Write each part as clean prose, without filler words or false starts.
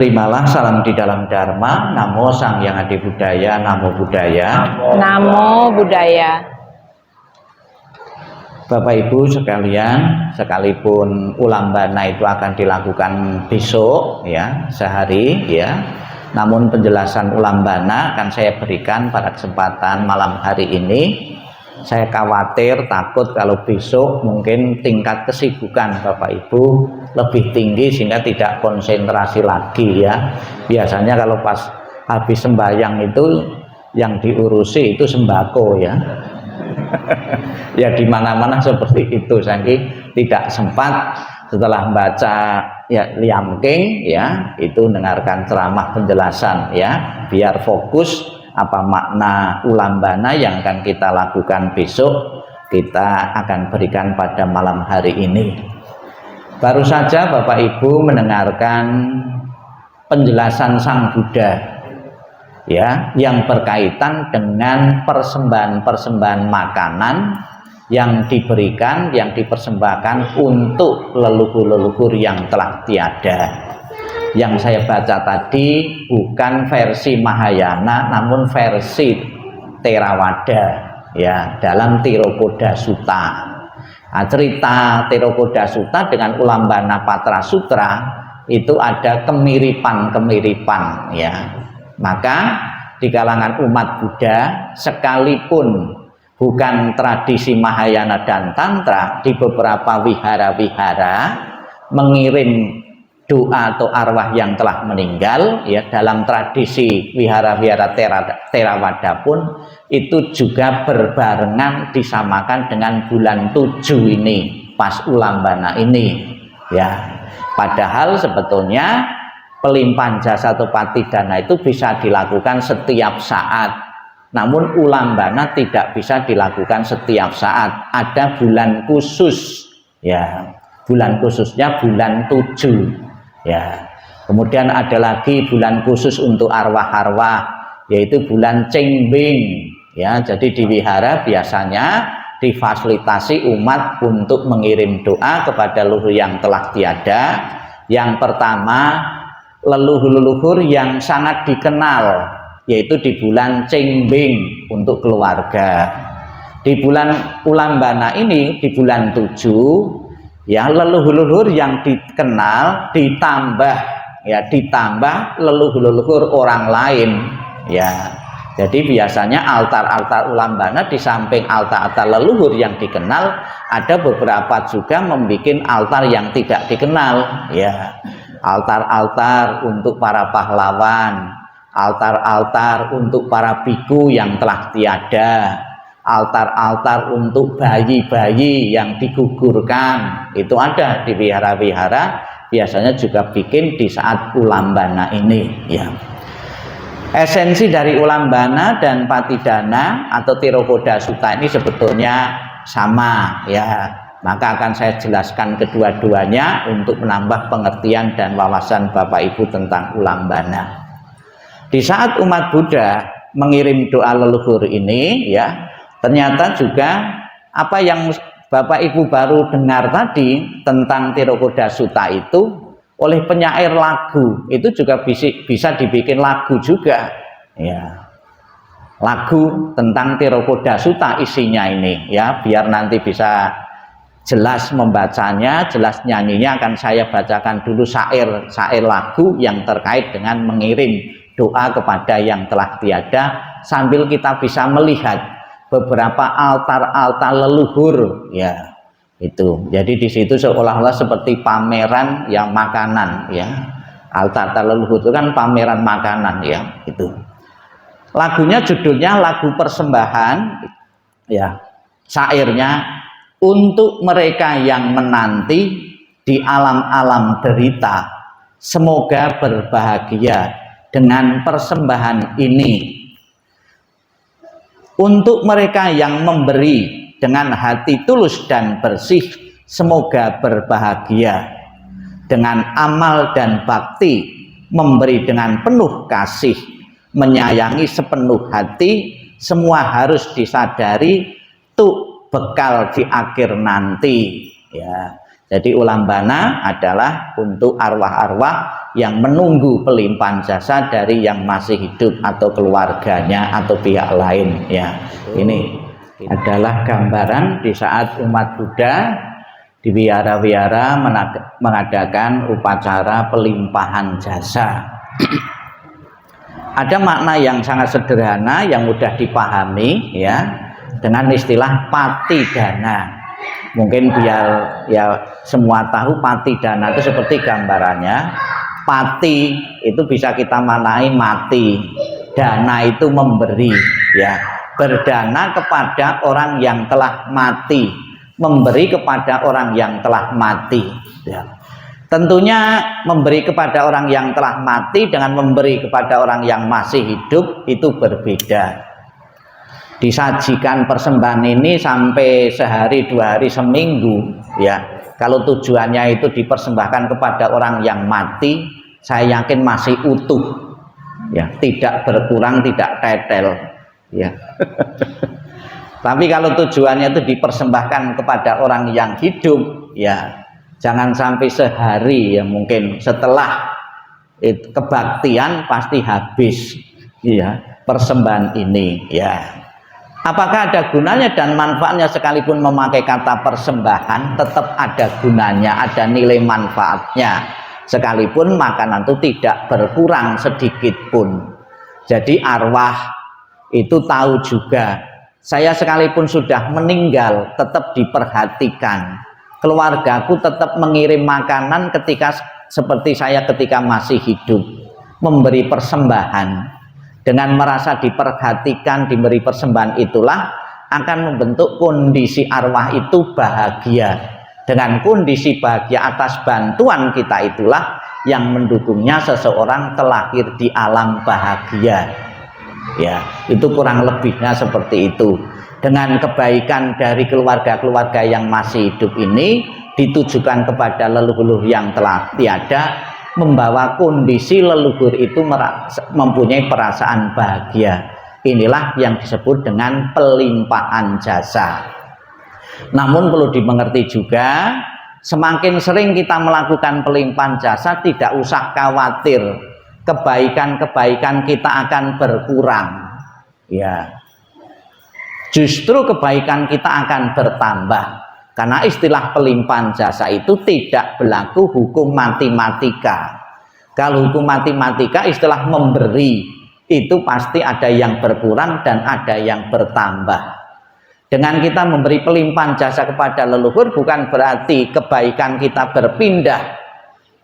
Terimalah salam di dalam Dharma. Namo Sang Hyang Adi Budaya. Namo Buddhaya. Namo Buddhaya. Bapak Ibu sekalian, sekalipun ulambana itu akan dilakukan besok ya, sehari ya, namun penjelasan ulambana akan saya berikan pada kesempatan malam hari ini. Saya khawatir, takut kalau besok mungkin tingkat kesibukan Bapak Ibu lebih tinggi sehingga tidak konsentrasi lagi ya. Biasanya kalau pas habis sembahyang itu yang diurusi itu sembako ya. Ya di mana-mana seperti itu, saking tidak sempat setelah baca ya liamking ya itu dengarkan ceramah penjelasan ya, biar fokus apa makna ulambana yang akan kita lakukan besok, kita akan berikan pada malam hari ini. Baru saja Bapak Ibu mendengarkan penjelasan Sang Buddha ya, yang berkaitan dengan persembahan-persembahan makanan yang diberikan, yang dipersembahkan untuk leluhur-leluhur yang telah tiada. Yang saya baca tadi bukan versi Mahayana, namun versi Theravada ya, dalam Tirokoda Sutta. Nah, cerita Tirokoda Sutta dengan Ulambana Patra Sutra itu ada kemiripan-kemiripan ya. Maka di kalangan umat Buddha, sekalipun bukan tradisi Mahayana dan Tantra, di beberapa wihara-wihara mengirim doa atau arwah yang telah meninggal ya, dalam tradisi wihara-wihara Theravada pun itu juga berbarengan disamakan dengan bulan 7 ini, pas ulambana ini ya. Padahal sebetulnya pelimpahan jasa atau patidana itu bisa dilakukan setiap saat, namun ulambana tidak bisa dilakukan setiap saat. Ada bulan khusus ya, bulan khususnya bulan 7 ya. Kemudian ada lagi bulan khusus untuk arwah-arwah, yaitu bulan Cengbing ya. Jadi di wihara biasanya difasilitasi umat untuk mengirim doa kepada leluhur yang telah tiada. Yang pertama, leluhur-leluhur yang sangat dikenal, yaitu di bulan Cengbing untuk keluarga. Di bulan ulambana ini, di bulan 7 ya, leluhur-leluhur yang dikenal ditambah leluhur-leluhur orang lain ya. Jadi biasanya altar-altar ulambana di samping altar-altar leluhur yang dikenal, ada beberapa juga membuat altar yang tidak dikenal ya. Altar-altar untuk para pahlawan, altar-altar untuk para biku yang telah tiada, altar-altar untuk bayi-bayi yang digugurkan, itu ada di wihara-wihara, biasanya juga bikin di saat ulambana ini ya. Esensi dari ulambana dan patidana atau Tirokoda Sutta ini sebetulnya sama ya. Maka akan saya jelaskan kedua-duanya untuk menambah pengertian dan wawasan Bapak Ibu tentang ulambana. Di saat umat Buddha mengirim doa leluhur ini ya, ternyata juga apa yang Bapak Ibu baru dengar tadi tentang Tirokoda Sutta itu, oleh penyair lagu itu juga bisa dibikin lagu juga ya. Lagu tentang Tirokoda Sutta isinya ini ya, biar nanti bisa jelas membacanya, jelas nyanyinya, akan saya bacakan dulu syair lagu yang terkait dengan mengirim doa kepada yang telah tiada, sambil kita bisa melihat beberapa altar-altar leluhur ya. Itu jadi di situ seolah-olah seperti pameran yang makanan ya. Altar-altar leluhur itu kan pameran makanan ya. Itu lagunya, judulnya lagu persembahan ya. Syairnya, untuk mereka yang menanti di alam-alam derita, semoga berbahagia dengan persembahan ini. Untuk mereka yang memberi dengan hati tulus dan bersih, semoga berbahagia dengan amal dan bakti, memberi dengan penuh kasih, menyayangi sepenuh hati, semua harus disadari untuk bekal di akhir nanti ya. Jadi ulambana adalah untuk arwah-arwah yang menunggu pelimpahan jasa dari yang masih hidup atau keluarganya atau pihak lain ya. Ini adalah gambaran di saat umat Buddha di wihara-wihara mengadakan upacara pelimpahan jasa. Ada makna yang sangat sederhana yang mudah dipahami ya, dengan istilah patidana. Mungkin biar ya semua tahu patidana itu seperti gambarannya. Pati itu bisa kita maknai mati, dana itu memberi ya, berdana kepada orang yang telah mati, memberi kepada orang yang telah mati ya. Tentunya memberi kepada orang yang telah mati dengan memberi kepada orang yang masih hidup itu berbeda. Disajikan persembahan ini sampai sehari, 2 hari, seminggu ya. Kalau tujuannya itu dipersembahkan kepada orang yang mati, saya yakin masih utuh ya, tidak berkurang, tidak tetel ya. Tapi kalau tujuannya itu dipersembahkan kepada orang yang hidup ya, jangan sampai sehari ya, mungkin setelah kebaktian pasti habis ya persembahan ini ya. Apakah ada gunanya dan manfaatnya? Sekalipun memakai kata persembahan tetap ada gunanya, ada nilai manfaatnya. Sekalipun makanan itu tidak berkurang sedikit pun. Jadi arwah itu tahu juga, saya sekalipun sudah meninggal tetap diperhatikan. Keluargaku tetap mengirim makanan ketika seperti saya ketika masih hidup, memberi persembahan. Dengan merasa diperhatikan, diberi persembahan itulah akan membentuk kondisi arwah itu bahagia. Dengan kondisi bahagia atas bantuan kita itulah yang mendukungnya seseorang terlahir di alam bahagia. Ya, itu kurang lebihnya seperti itu. Dengan kebaikan dari keluarga-keluarga yang masih hidup ini ditujukan kepada leluhur yang telah tiada, membawa kondisi leluhur itu mempunyai perasaan bahagia. Inilah yang disebut dengan pelimpahan jasa. Namun perlu dimengerti juga, semakin sering kita melakukan pelimpahan jasa, tidak usah khawatir kebaikan-kebaikan kita akan berkurang ya. Justru kebaikan kita akan bertambah. Karena istilah pelimpahan jasa itu tidak berlaku hukum matematika. Kalau hukum matematika istilah memberi itu pasti ada yang berkurang dan ada yang bertambah. Dengan kita memberi pelimpahan jasa kepada leluhur bukan berarti kebaikan kita berpindah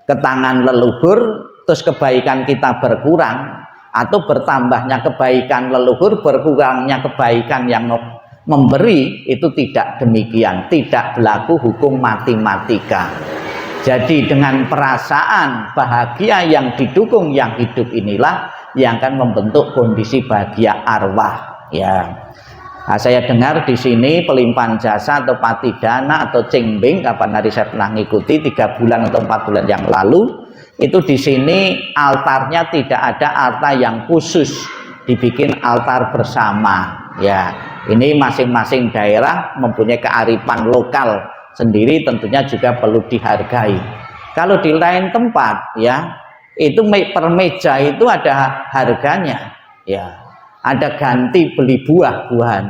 ke tangan leluhur terus kebaikan kita berkurang, atau bertambahnya kebaikan leluhur berkurangnya kebaikan yang memberi, itu tidak demikian, tidak berlaku hukum matematika. Jadi dengan perasaan bahagia yang didukung yang hidup inilah yang akan membentuk kondisi bahagia arwah ya. Nah, saya dengar di sini pelimpahan jasa atau patidana atau cengbing, kapan hari saya pernah ngikuti 3 bulan atau 4 bulan yang lalu, itu di sini altarnya tidak ada altar yang khusus, dibikin altar bersama ya. Ini masing-masing daerah mempunyai kearifan lokal sendiri, tentunya juga perlu dihargai. Kalau di lain tempat ya, itu per meja itu ada harganya ya. Ada ganti beli buah-buahan.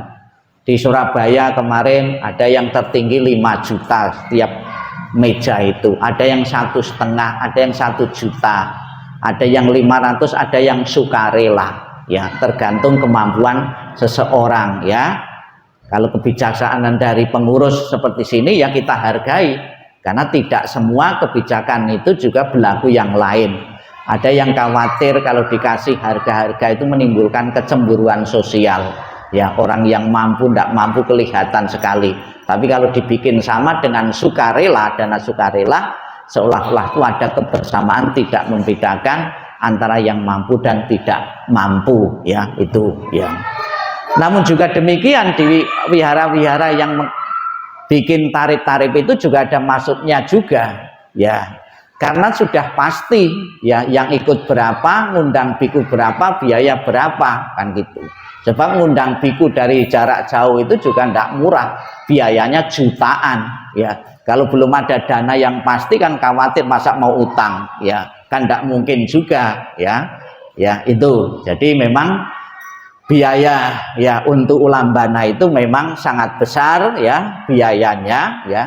Di Surabaya kemarin ada yang tertinggi 5 juta setiap meja itu, ada yang 1,5, ada yang 1 juta, ada yang 500, ada yang sukarela ya, tergantung kemampuan seseorang ya. Kalau kebijaksanaan dari pengurus seperti sini ya kita hargai, karena tidak semua kebijakan itu juga berlaku yang lain. Ada yang khawatir kalau dikasih harga-harga itu menimbulkan kecemburuan sosial ya, orang yang mampu tidak mampu kelihatan sekali. Tapi kalau dibikin sama dengan sukarela, dana sukarela, seolah-olah itu ada kebersamaan, tidak membedakan antara yang mampu dan tidak mampu ya, itu ya. Namun juga demikian di wihara-wihara yang bikin tarif-tarif itu juga ada maksudnya juga ya, karena sudah pasti ya, yang ikut berapa, ngundang biku berapa, biaya berapa, kan gitu. Sebab ngundang biku dari jarak jauh itu juga tidak murah, biayanya jutaan ya. Kalau belum ada dana yang pasti kan khawatir masa mau utang, ya kan tidak mungkin juga, ya itu. Jadi memang biaya ya untuk ulambana itu memang sangat besar ya biayanya, ya.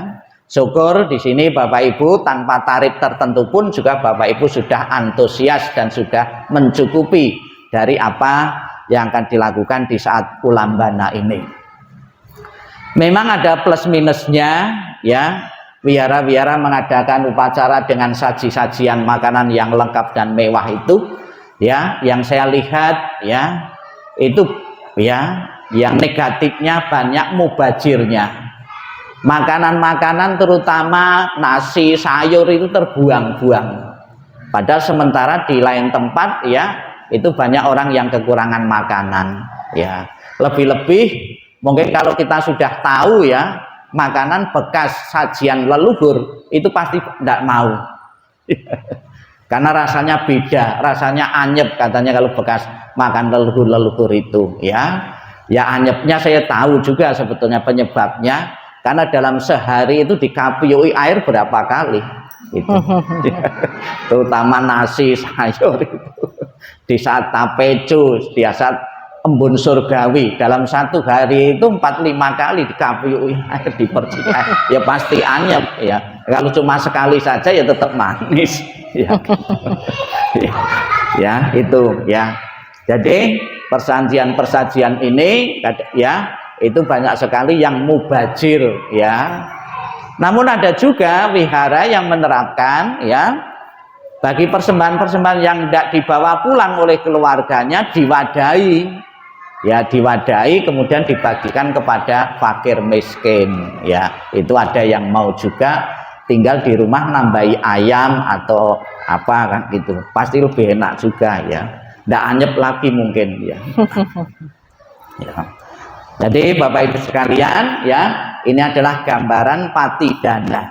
Syukur di sini Bapak Ibu tanpa tarif tertentu pun juga Bapak Ibu sudah antusias dan sudah mencukupi dari apa yang akan dilakukan di saat ulambana ini. Memang ada plus minusnya, ya. Wihara-wihara mengadakan upacara dengan saji-sajian makanan yang lengkap dan mewah itu, ya, yang saya lihat, ya, itu, ya, yang negatifnya banyak mubazirnya. Makanan-makanan terutama nasi, sayur itu terbuang-buang. Padahal sementara di lain tempat, ya, itu banyak orang yang kekurangan makanan, ya. Lebih-lebih mungkin kalau kita sudah tahu, ya, makanan bekas sajian leluhur itu pasti tidak mau. Karena rasanya beda, rasanya anyep katanya kalau bekas makan leluhur-leluhur itu, ya. Ya anyepnya saya tahu juga sebetulnya penyebabnya. Karena dalam sehari itu dikapiui air berapa kali itu. Terutama nasi sayur itu di saat tapecu, di saat embun surgawi dalam satu hari itu 4-5 kali dikapiui air, dipercik air, ya pasti anyep, ya. Kalau cuma sekali saja ya tetap manis, ya. Ya itu, ya. Jadi persajian ini, ya, itu banyak sekali yang mubazir, ya. Namun ada juga wihara yang menerapkan, ya, bagi persembahan-persembahan yang tidak dibawa pulang oleh keluarganya diwadahi, ya, diwadahi kemudian dibagikan kepada fakir miskin, ya. Itu ada yang mau juga tinggal di rumah nambahi ayam atau apa kan gitu, pasti lebih enak juga, ya. Tidak anyep lagi mungkin, ya. Ya. Jadi Bapak Ibu sekalian, ya, ini adalah gambaran patidana.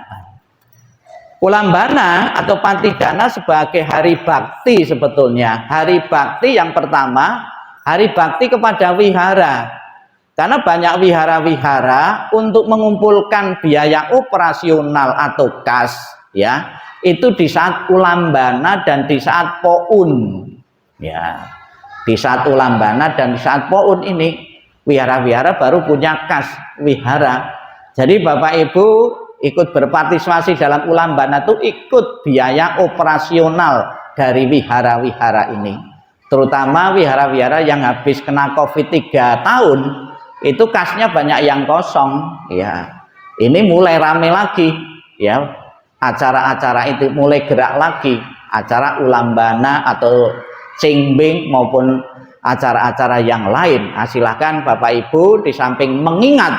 Ulambana atau patidana sebagai hari bakti sebetulnya. Hari bakti yang pertama, hari bakti kepada wihara. Karena banyak wihara-wihara untuk mengumpulkan biaya operasional atau kas, ya, itu di saat ulambana dan di saat poun. Ya. Di saat ulambana dan di saat poun ini wihara-wihara baru punya kas wihara. Jadi Bapak Ibu ikut berpartisipasi dalam ulambana itu ikut biaya operasional dari wihara-wihara ini. Terutama wihara-wihara yang habis kena Covid 3 tahun, itu kasnya banyak yang kosong, ya. Ini mulai rame lagi, ya. Acara-acara itu mulai gerak lagi, acara ulambana atau cingbing maupun acara-acara yang lain. Nah, silahkan Bapak Ibu di samping mengingat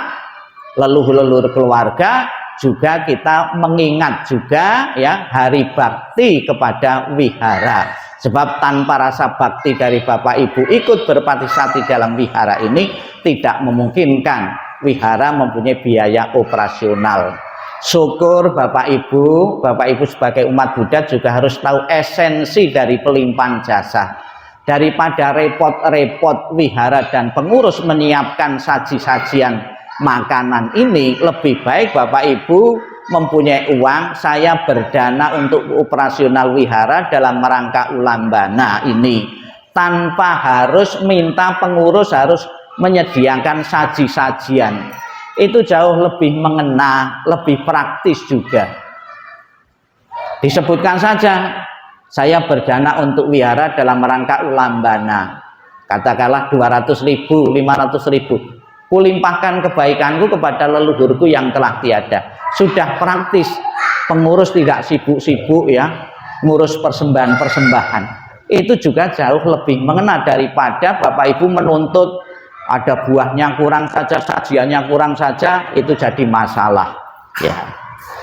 leluhur-leluhur keluarga, juga kita mengingat juga, ya, hari bakti kepada wihara. Sebab tanpa rasa bakti dari Bapak Ibu ikut berpartisipasi dalam wihara ini, tidak memungkinkan wihara mempunyai biaya operasional. Syukur Bapak Ibu sebagai umat Buddha juga harus tahu esensi dari pelimpahan jasa. Daripada repot-repot wihara dan pengurus menyiapkan saji-sajian makanan ini, lebih baik Bapak Ibu mempunyai uang, saya berdana untuk operasional wihara dalam rangka ulambana ini, tanpa harus minta pengurus harus menyediakan saji-sajian. Itu jauh lebih mengena, lebih praktis juga. Disebutkan saja, saya berdana untuk wihara dalam rangka ulambana, katakanlah 200.000, 500.000, kulimpahkan kebaikanku kepada leluhurku yang telah tiada. Sudah praktis, pengurus tidak sibuk-sibuk, ya, ngurus persembahan-persembahan. Itu juga jauh lebih mengena daripada Bapak Ibu menuntut ada buahnya kurang saja, sajiannya kurang saja, itu jadi masalah, ya.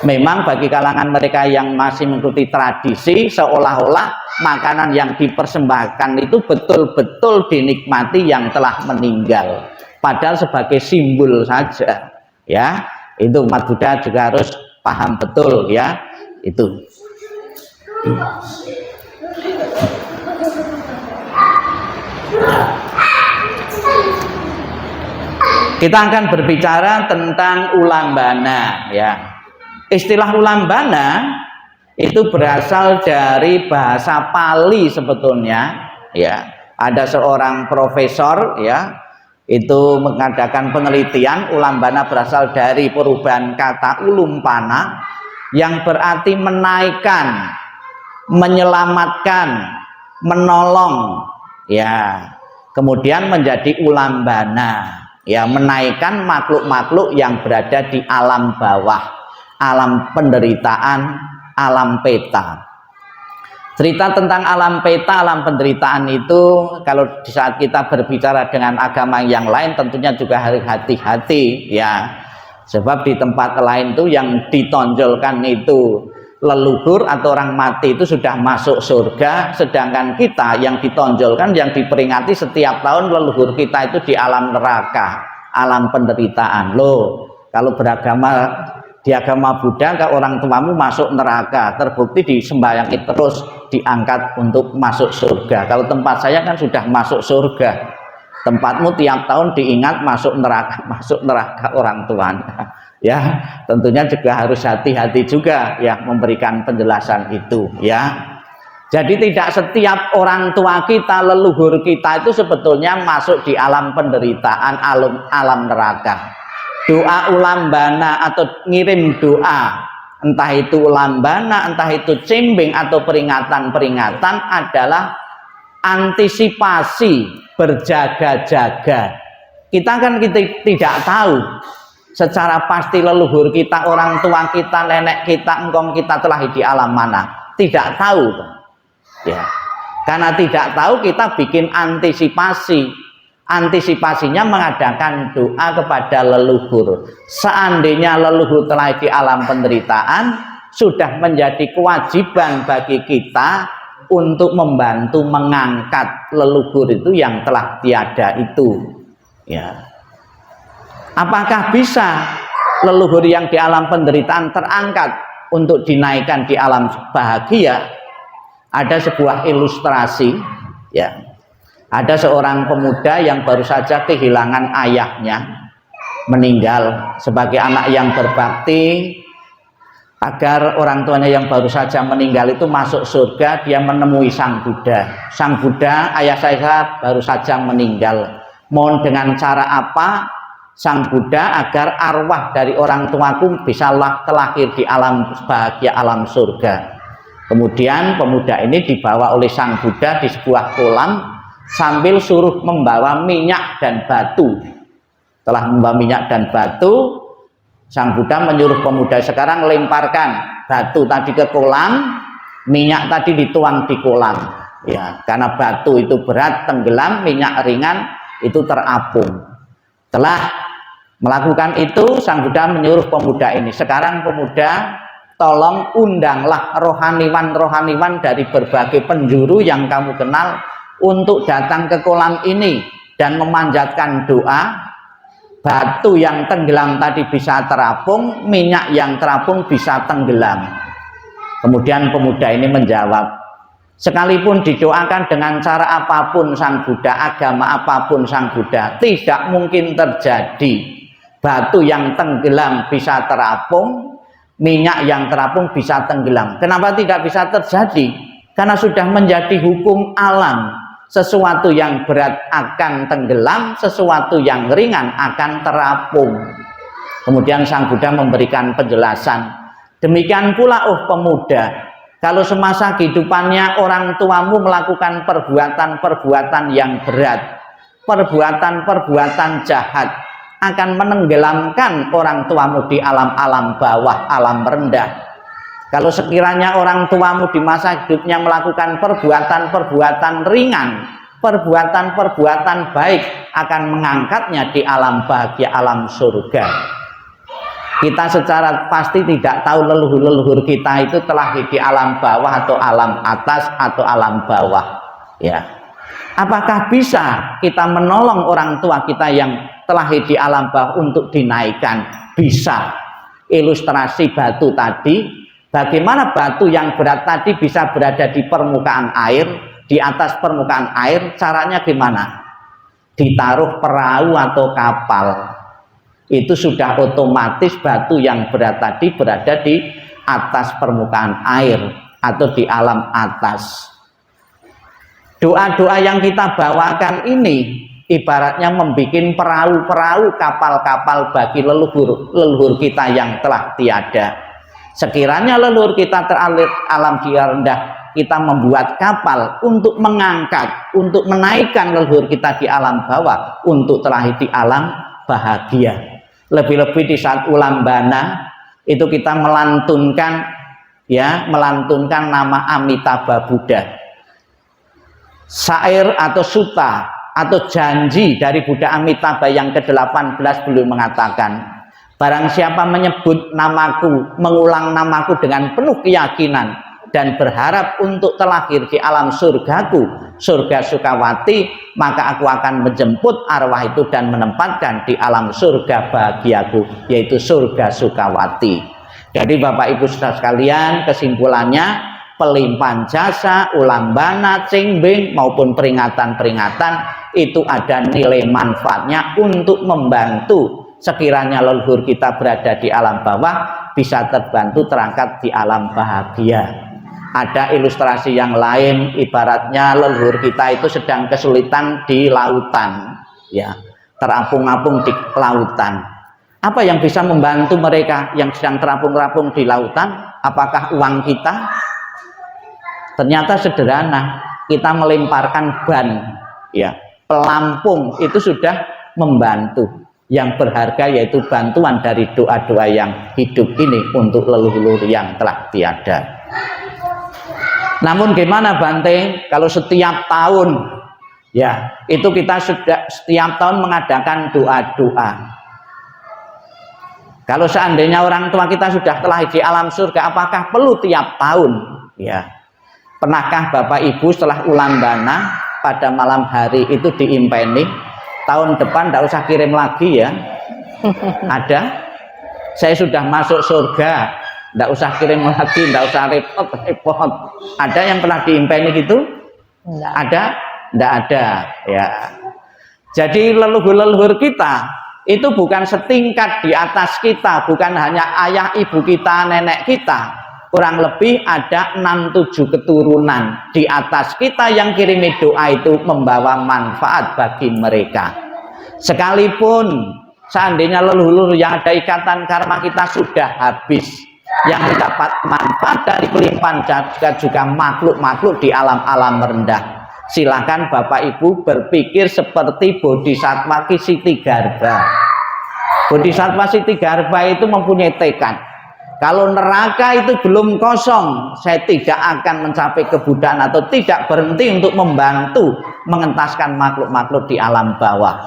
Memang bagi kalangan mereka yang masih mengikuti tradisi, seolah-olah makanan yang dipersembahkan itu betul-betul dinikmati yang telah meninggal, padahal sebagai simbol saja, ya. Itu umat Buddha juga harus paham betul, ya, itu. Kita akan berbicara tentang ulambana, ya. Istilah ulambana itu berasal dari bahasa Pali sebetulnya, ya. Ada seorang profesor, ya, itu mengadakan penelitian ulambana berasal dari perubahan kata ulumpana yang berarti menaikkan, menyelamatkan, menolong, ya. Kemudian menjadi ulambana, ya, menaikkan makhluk-makhluk yang berada di alam bawah, alam penderitaan, alam peta. Cerita tentang alam peta, alam penderitaan itu kalau di saat kita berbicara dengan agama yang lain tentunya juga harus hati-hati, ya. Sebab di tempat lain itu yang ditonjolkan itu leluhur atau orang mati itu sudah masuk surga, sedangkan kita yang ditonjolkan, yang diperingati setiap tahun leluhur kita itu di alam neraka, alam penderitaan. Loh, kalau beragama di agama Buddha, kalau orang tuamu masuk neraka, terbukti disembayangi terus, diangkat untuk masuk surga. Kalau tempat saya kan sudah masuk surga, tempatmu tiap tahun diingat masuk neraka orang tuanya. Ya, tentunya juga harus hati-hati juga, ya, memberikan penjelasan itu, ya. Jadi tidak setiap orang tua kita, leluhur kita itu sebetulnya masuk di alam penderitaan, alam neraka. Doa ulambana atau ngirim doa, entah itu ulambana, entah itu cimbing atau peringatan-peringatan adalah antisipasi, berjaga-jaga. Kita kan tidak tahu secara pasti leluhur kita, orang tua kita, nenek kita, engkong kita telah di alam mana. Tidak tahu, ya. Karena tidak tahu, kita bikin antisipasi. Antisipasinya mengadakan doa kepada leluhur. Seandainya leluhur telah di alam penderitaan, sudah menjadi kewajiban bagi kita untuk membantu mengangkat leluhur itu yang telah tiada itu, ya. Apakah bisa leluhur yang di alam penderitaan terangkat untuk dinaikkan di alam bahagia? Ada sebuah ilustrasi, ya. Ada seorang pemuda yang baru saja kehilangan ayahnya, meninggal. Sebagai anak yang berbakti, agar orang tuanya yang baru saja meninggal itu masuk surga, dia menemui Sang Buddha. Sang Buddha, ayah saya baru saja meninggal. Mohon dengan cara apa, Sang Buddha, agar arwah dari orang tuaku bisa terlahir di alam bahagia, alam surga. Kemudian pemuda ini dibawa oleh Sang Buddha di sebuah kolam, sambil suruh membawa minyak dan batu. Telah membawa minyak dan batu, Sang Buddha menyuruh pemuda, sekarang lemparkan batu tadi ke kolam, minyak tadi dituang di kolam, ya. Karena batu itu berat, tenggelam, minyak ringan itu terapung. Telah melakukan itu, Sang Buddha menyuruh pemuda ini, sekarang pemuda, tolong undanglah rohaniwan-rohaniwan dari berbagai penjuru yang kamu kenal untuk datang ke kolam ini dan memanjatkan doa, batu yang tenggelam tadi bisa terapung, minyak yang terapung bisa tenggelam. Kemudian pemuda ini menjawab, sekalipun didoakan dengan cara apapun Sang Buddha, agama apapun Sang Buddha, tidak mungkin terjadi batu yang tenggelam bisa terapung, minyak yang terapung bisa tenggelam. Kenapa tidak bisa terjadi? Karena sudah menjadi hukum alam. Sesuatu yang berat akan tenggelam, sesuatu yang ringan akan terapung. Kemudian Sang Buddha memberikan penjelasan, demikian pula oh pemuda, kalau semasa kehidupannya orang tuamu melakukan perbuatan-perbuatan yang berat, perbuatan-perbuatan jahat, akan menenggelamkan orang tuamu di alam-alam bawah, alam rendah. Kalau sekiranya orang tuamu di masa hidupnya melakukan perbuatan-perbuatan ringan, perbuatan-perbuatan baik, akan mengangkatnya di alam bahagia, alam surga. Kita secara pasti tidak tahu leluhur-leluhur kita itu telah di alam bawah atau alam atas atau alam bawah, ya. Apakah bisa kita menolong orang tua kita yang telah di alam bawah untuk dinaikkan? Bisa. Ilustrasi batu tadi, bagaimana batu yang berat tadi bisa berada di permukaan air, di atas permukaan air, caranya gimana? Ditaruh perahu atau kapal. itu sudah otomatis batu yang berat tadi berada di atas permukaan air atau di alam atas. Doa-doa yang kita bawakan ini ibaratnya membuat perahu-perahu, kapal-kapal bagi leluhur kita yang telah tiada. Sekiranya leluhur kita teralih alam dia rendah, kita membuat kapal untuk mengangkat, untuk menaikkan leluhur kita di alam bawah, untuk terlahir di alam bahagia. Lebih-lebih di saat ulambana itu kita melantunkan nama Amitabha Buddha. Syair atau suta atau janji dari Buddha Amitabha yang ke-18 beliau mengatakan, barang siapa menyebut namaku, mengulang namaku dengan penuh keyakinan dan berharap untuk terlahir di alam surgaku, surga Sukawati, maka aku akan menjemput arwah itu dan menempatkan di alam surga bahagiaku, yaitu surga Sukawati. Jadi Bapak Ibu Saudara sekalian, kesimpulannya pelimpahan jasa, ulambana, cingbing maupun peringatan-peringatan itu ada nilai manfaatnya untuk membantu sekiranya leluhur kita berada di alam bawah bisa terbantu terangkat di alam bahagia. Ada ilustrasi yang lain, ibaratnya leluhur kita itu sedang kesulitan di lautan, ya, terapung-apung di lautan. Apa yang bisa membantu mereka yang sedang terapung-apung di lautan? Apakah uang kita? Ternyata sederhana, kita melemparkan ban, ya, pelampung itu sudah membantu. Yang berharga yaitu bantuan dari doa-doa yang hidup ini untuk leluhur yang telah tiada. Namun gimana Bante, kalau setiap tahun, ya, itu kita sudah setiap tahun mengadakan doa-doa. Kalau seandainya orang tua kita sudah terlahir di alam surga, apakah perlu tiap tahun? Ya. Pernahkah Bapak Ibu setelah ulambana pada malam hari itu diimpeni, tahun depan tidak usah kirim lagi ya? Ada? Saya sudah masuk surga, tidak usah kirim lagi, tidak usah repot-repot. Ada yang pernah diimpeni gitu? Enggak. Ada? Tidak ada. Ya. Jadi leluhur-leluhur kita itu bukan setingkat di atas kita, bukan hanya ayah ibu kita, nenek kita. Kurang lebih ada 6-7 keturunan di atas kita yang kirimi doa itu membawa manfaat bagi mereka. Sekalipun seandainya leluhur yang ada ikatan karma kita sudah habis, yang mendapat manfaat dari pelimpahan juga makhluk-makhluk di alam-alam rendah. Silakan Bapak Ibu berpikir seperti Bodhisattva Ksitigarbha. Bodhisattva Ksitigarbha itu mempunyai tekad, kalau neraka itu belum kosong, saya tidak akan mencapai kebuddhaan atau tidak berhenti untuk membantu mengentaskan makhluk-makhluk di alam bawah.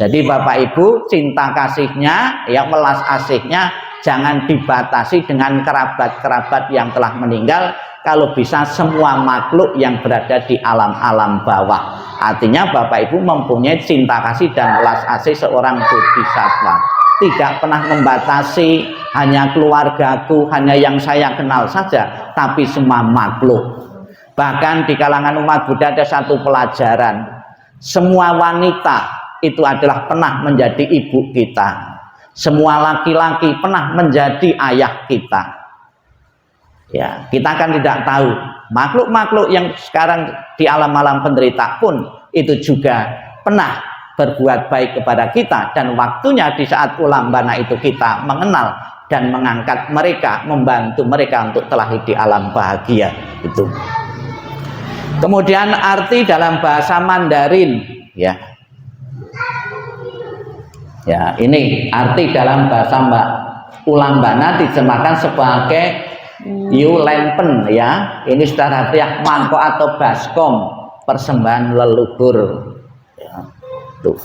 Jadi Bapak Ibu, cinta kasihnya, ya, welas asihnya jangan dibatasi dengan kerabat-kerabat yang telah meninggal. Kalau bisa semua makhluk yang berada di alam-alam bawah. Artinya Bapak Ibu mempunyai cinta kasih dan welas asih seorang bodhisattva. Tidak pernah membatasi hanya keluargaku, hanya yang saya kenal saja, tapi semua makhluk. Bahkan di kalangan umat Buddha ada satu pelajaran, semua wanita itu adalah pernah menjadi ibu kita, semua laki-laki pernah menjadi ayah kita. Ya, kita kan tidak tahu makhluk-makhluk yang sekarang di alam-alam penderita pun itu juga pernah berbuat baik kepada kita, dan waktunya di saat ulambana itu kita mengenal dan mengangkat mereka, membantu mereka untuk terlahir di alam bahagia itu. Kemudian arti dalam bahasa Mandarin, ya. Ya, ini arti dalam bahasa ulambana diterjemahkan sebagai Yu Lempen, ya. Ini secara harfiah mangkok atau baskom, persembahan leluhur. Ya. Tuh.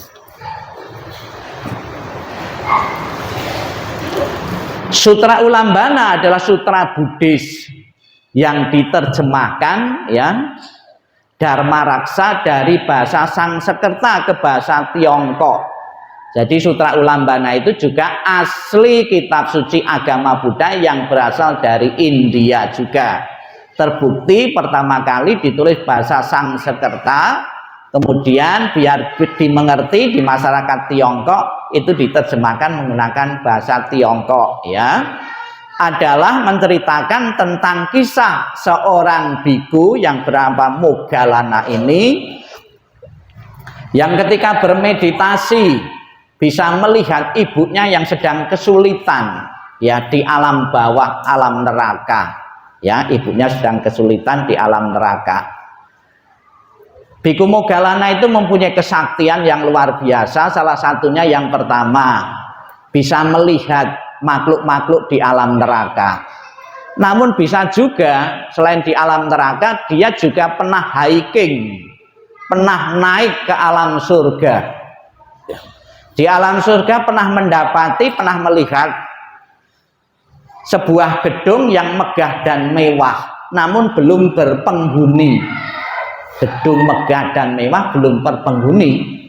Sutra Ulambana adalah sutra Buddhis yang diterjemahkan, ya, Dharma Raksa dari bahasa Sanskerta ke bahasa Tiongkok. Jadi sutra Ulambana itu juga asli kitab suci agama Buddha yang berasal dari India juga. Terbukti pertama kali ditulis bahasa Sanskerta Kemudian biar dimengerti di masyarakat Tiongkok itu diterjemahkan menggunakan bahasa Tiongkok ya. Adalah menceritakan tentang kisah seorang biku yang bernama Moggallana ini yang ketika bermeditasi bisa melihat ibunya yang sedang kesulitan ya di alam bawah, alam neraka ya, ibunya sedang kesulitan di alam neraka. Biku Moggallana itu mempunyai kesaktian yang luar biasa. Salah satunya yang pertama, bisa melihat makhluk-makhluk di alam neraka. Namun bisa juga selain di alam neraka, dia juga pernah hiking, pernah naik ke alam surga. Di alam surga pernah mendapati, pernah melihat sebuah gedung yang megah dan mewah, namun belum berpenghuni. Gedung megah dan mewah belum berpenghuni.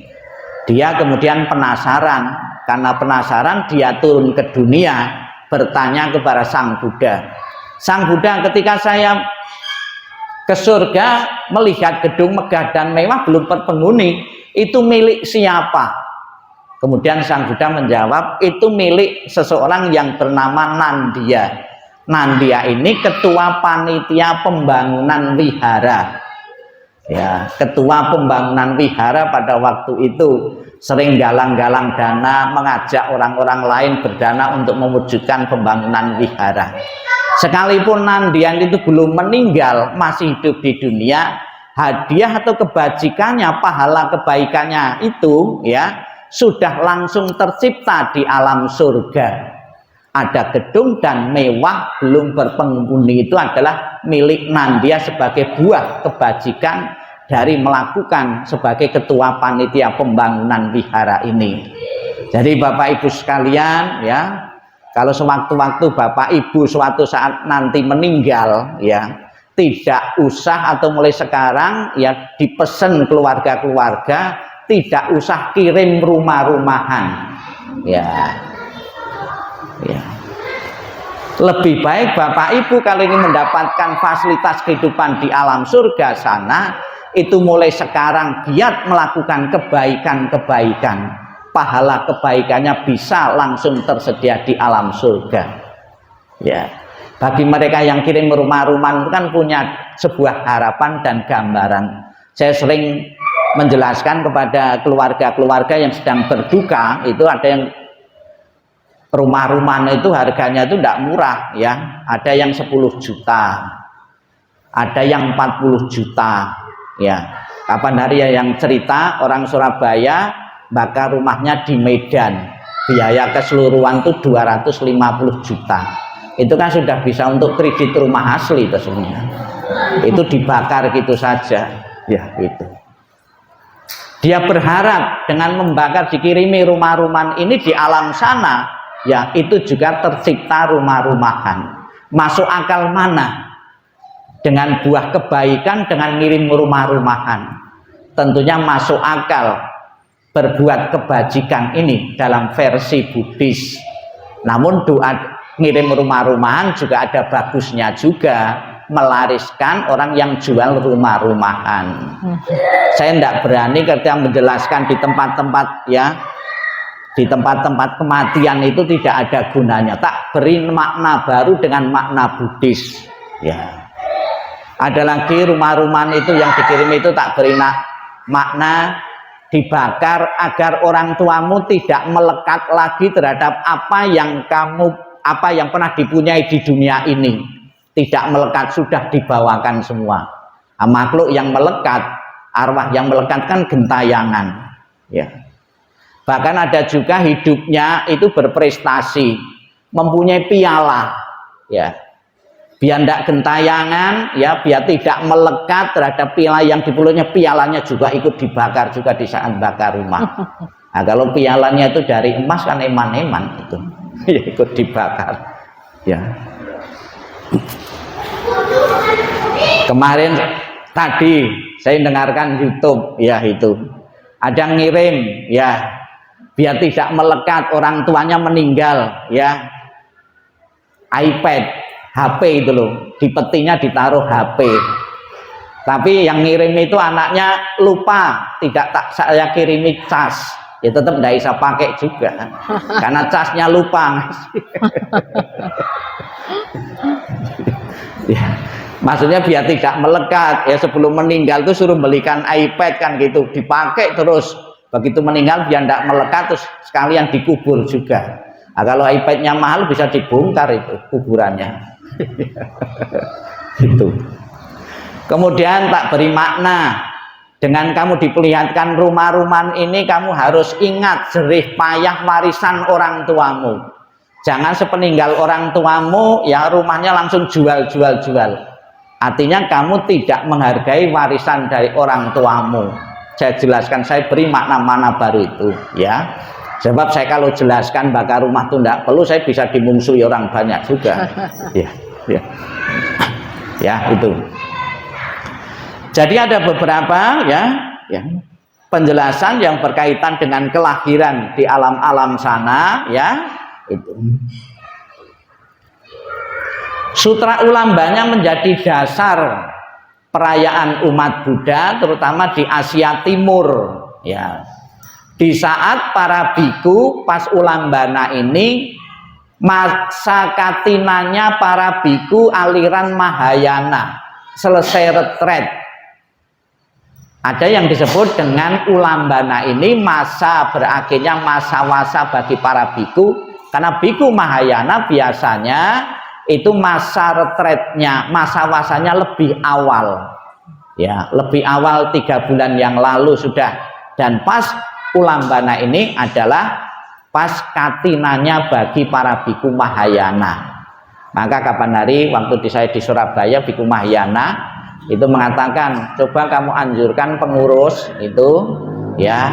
Dia kemudian penasaran, karena penasaran dia turun ke dunia bertanya kepada Sang Buddha. Sang Buddha, ketika saya ke surga melihat gedung megah dan mewah belum berpenghuni, itu milik siapa? Kemudian Sang Buddha menjawab, itu milik seseorang yang bernama Nandia. Nandia ini ketua panitia pembangunan wihara. Ya, ketua pembangunan wihara pada waktu itu sering galang-galang dana, mengajak orang-orang lain berdana untuk mewujudkan pembangunan wihara. Sekalipun Nandian itu belum meninggal, masih hidup di dunia, hadiah atau kebajikannya, pahala kebaikannya itu ya sudah langsung tercipta di alam surga. Ada gedung dan mewah belum berpenghuni, itu adalah milik Nandia sebagai buah kebajikan dari melakukan sebagai ketua panitia pembangunan wihara ini. Jadi Bapak Ibu sekalian ya, kalau sewaktu-waktu Bapak Ibu suatu saat nanti meninggal ya, tidak usah atau mulai sekarang ya dipesan keluarga-keluarga, tidak usah kirim rumah-rumahan ya. Ya. Lebih baik Bapak Ibu kali ini mendapatkan fasilitas kehidupan di alam surga sana, itu mulai sekarang giat melakukan kebaikan-kebaikan. Pahala kebaikannya bisa langsung tersedia di alam surga. Ya. Bagi mereka yang kirim rumah-rumahan itu kan punya sebuah harapan dan gambaran. Saya sering menjelaskan kepada keluarga-keluarga yang sedang berduka, itu ada yang rumah-rumahan itu harganya itu tidak murah ya, ada yang 10 juta, ada yang 40 juta ya. Kapan hari ya yang cerita orang Surabaya bakar rumahnya di Medan, biaya keseluruhan itu 250 juta. Itu kan sudah bisa untuk kredit rumah asli itu sebenarnya. Itu dibakar gitu saja ya itu. Dia berharap dengan membakar dikirimi rumah-rumahan ini di alam sana ya, itu juga tercipta rumah-rumahan. Masuk akal mana dengan buah kebaikan dengan ngirim rumah-rumahan? Tentunya masuk akal berbuat kebajikan ini dalam versi Buddhis. Namun doa ngirim rumah-rumahan juga ada bagusnya juga, melariskan orang yang jual rumah-rumahan. Saya tidak berani ketika menjelaskan di tempat-tempat ya, di tempat-tempat kematian itu tidak ada gunanya. Tak beri makna baru dengan makna Buddhis ya. Ada lagi rumah-rumahan itu yang dikirim itu tak beri makna, dibakar agar orang tuamu tidak melekat lagi terhadap apa yang pernah dipunyai di dunia ini. Tidak melekat, sudah dibawakan semua. Nah, makhluk yang melekat, arwah yang melekat kan gentayangan ya. Bahkan ada juga hidupnya itu berprestasi, mempunyai piala ya, biar tidak gentayangan ya, biar tidak melekat terhadap piala yang dipunyainya, pialanya juga ikut dibakar juga di saat bakar rumah. Nah, kalau pialanya itu dari emas kan eman-eman itu ya, ikut dibakar ya. Kemarin tadi saya dengarkan YouTube ya, itu ada ngirim ya, biar tidak melekat orang tuanya meninggal ya, iPad, HP itu loh, di petinya ditaruh HP. Tapi yang ngirim itu anaknya lupa, tidak tak saya kirimi cas, ya tetap tidak bisa pakai juga, karena casnya lupa. Ya, maksudnya biar tidak melekat, ya sebelum meninggal tuh suruh belikan iPad kan gitu, dipakai terus, begitu meninggal biar tidak melekat, terus sekalian dikubur juga. Nah, kalau iPadnya mahal bisa dibongkar itu kuburannya. Gitu. Kemudian tak beri makna, dengan kamu diperlihatkan rumah-rumah ini kamu harus ingat jerih payah warisan orang tuamu. Jangan sepeninggal orang tuamu ya rumahnya langsung jual. Artinya kamu tidak menghargai warisan dari orang tuamu. Saya jelaskan, saya beri makna-makna baru itu ya. Sebab saya kalau jelaskan bakar rumah itu tidak perlu, saya bisa dimungsuhi orang banyak juga. Ya itu. Jadi ada beberapa ya penjelasan yang berkaitan dengan kelahiran di alam-alam sana ya itu. Sutra Ulambanya menjadi dasar perayaan umat Buddha terutama di Asia Timur ya. Di saat para biku pas Ulambana ini masa katinanya para biku aliran Mahayana selesai retret. Ada yang disebut dengan Ulambana ini masa berakhirnya masa wasa bagi para biku, karena biku Mahayana biasanya itu masa retretnya, masa wasanya lebih awal ya, lebih awal 3 bulan yang lalu sudah. Dan pas Ulambana ini adalah pas katinanya bagi para biku Mahayana. Maka kapan hari waktu saya di Surabaya, biku Mahayana itu mengatakan, coba kamu anjurkan pengurus itu ya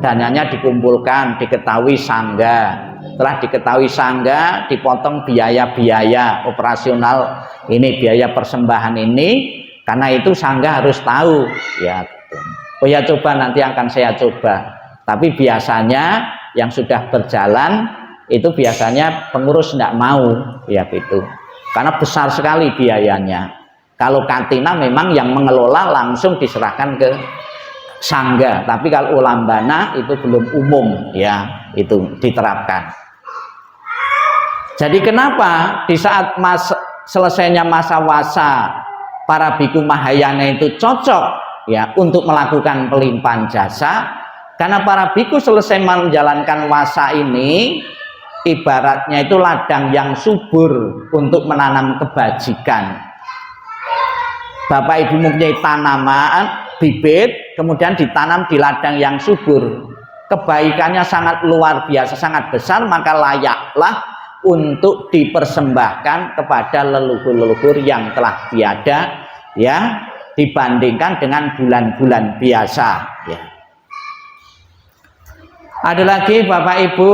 dananya dikumpulkan, diketahui sangga. Setelah diketahui sangga, dipotong biaya-biaya operasional ini, biaya persembahan ini, karena itu sangga harus tahu ya. Oh ya, coba nanti akan saya coba. Tapi biasanya yang sudah berjalan itu biasanya pengurus tidak mau ya gitu, karena besar sekali biayanya. Kalau kantina memang yang mengelola langsung diserahkan ke sangga, tapi kalau Ulambana itu belum umum ya, itu diterapkan. Jadi kenapa di saat selesainya masa wasa para biku Mahayana itu cocok ya untuk melakukan pelimpahan jasa, karena para biku selesai menjalankan wasa ini ibaratnya itu ladang yang subur untuk menanam kebajikan. Bapak Ibu mempunyai tanaman bibit kemudian ditanam di ladang yang subur, kebaikannya sangat luar biasa, sangat besar, maka layaklah untuk dipersembahkan kepada leluhur-leluhur yang telah tiada ya, dibandingkan dengan bulan-bulan biasa ya. Ada lagi Bapak Ibu,